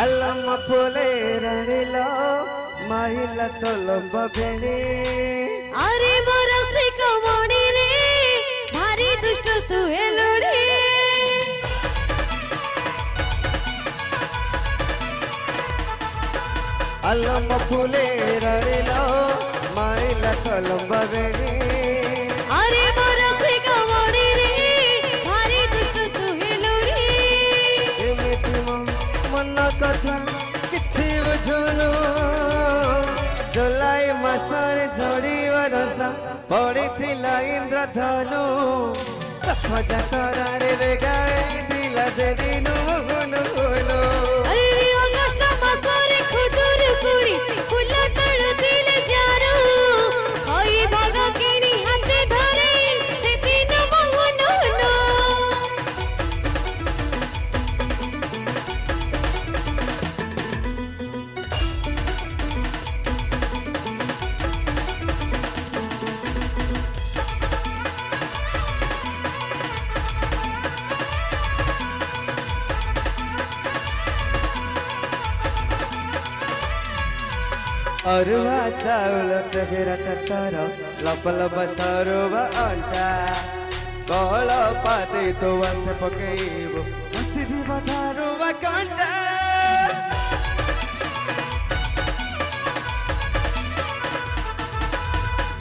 अल्लम फुले रड़िलो महिला तोलंब बेणी अरे बरसे कमणी रे भारी दुष्ट तू हेलोड़ी अल्लम फुले रड़िलो महिला तोलंब बेणी अरे बरसे कमणी रे भारी दुष्ट तू हेलोड़ी एमिति मन कथा किछि बुझुनु जुलाई मासरे झड़ी बरसा पड़ी थिला इंद्रधनु रथ जातरा रे देखाई दिला से दिनु गुनु गुनु अरे अगस्त मासरे खुदुर कुड़ी फुला तड़ दिल जारू कोई भाग केनी हाथे धरे से दिन मोहनो नो अरुआ चाउल चेहरा टटर लब लब सरुब अंटा कल पाते तो वास्ते पकेइबो हसी जीव धारुब कंटा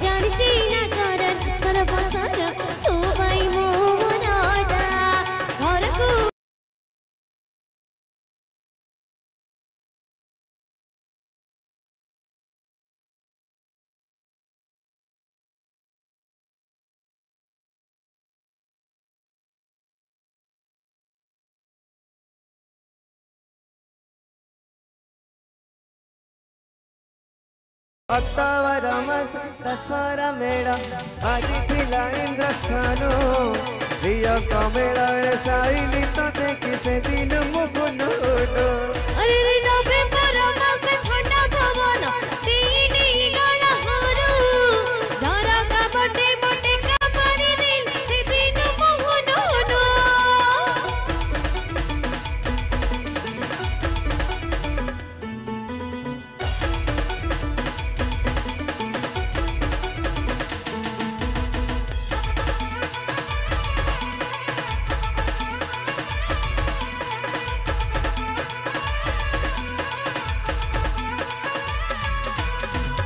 जानिची ना करन सरबसर तू भाई मोहनाटा घर को अक्टोबर मास दशहरा मेड़ा आज थिला इंद्र सानो दियो कमेला स्टाइल तो देखी से दिन मुकुनो अरे रे नवेम्बर मास ठंडा भवन तीनी गला हारू धरा का बटे बटे का मारी दिल से दिन मोहनो नो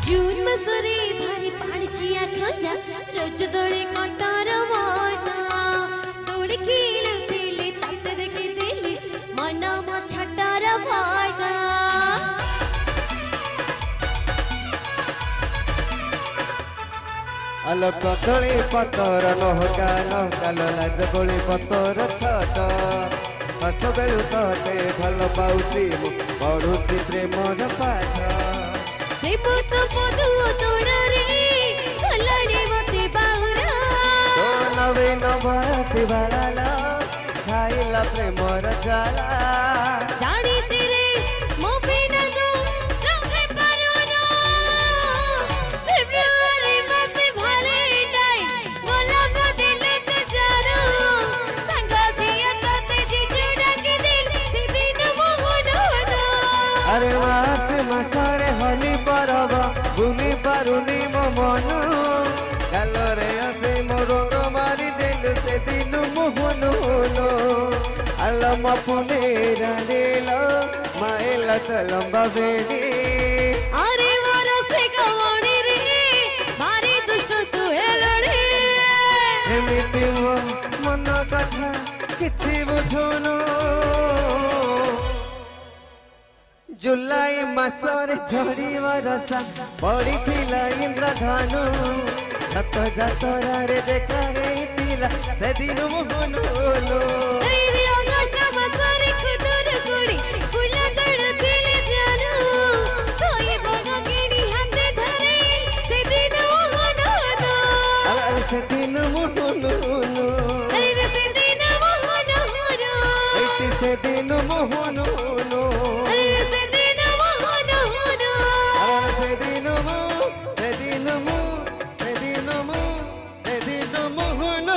जून मसरे भारी पाणचिया खंडा रोज दोळे कंटार वाटा तोड़ खेलुथिले तते देखि दिले मन म छटार भाटा आलो कदली पतर नहका नहका लाज गोली पतर छट सच बेलु तटे भल पाउची पढ़ुची प्रेमर पाठ प्रेम तो मधु तोड़ रे भलरे मते बाहुरा तो नवीन बरसी भराला खाइला प्रेमर जाला जानी तेरे मो बिना तो रहे पारुनो फेब्रुआरी मासे वैलेंटाइन गोलाप दिले ते जानो संगा जिया तते जिजुड़ा के दिल से दिन मोहनो नो अरे मार्च मासरे हली परब भूमि पारुनी मो मन गालरे आसे मो रंग मारी दिल से दिन मोहन आलम पुने रानीलो माइला तलंबा बेनी अरे वरसे कमणी रे भारी दुष्ट तू हेलोड़ी एमिति मो मन कथा किछि बुझुनु जुलाई मासरे झड़ी बरसा पड़ी थिला इंद्रधनु रथ जातरा रे देखा गई थिला से दिन मोहन अरे रे अगस्त मासरे खुदुर कुड़ी फुला तड़ दिल जानो कोई भाग केनी हाथे धरे से दिन मोहनो नो अरे से दिन मोहन अरे रे से दिन मोहनो नो ऐति से दिन मोहन अरे रे से दिन मोहनो नो अरे से दिन मो से दिन मो से दिन मो से दिन मोहन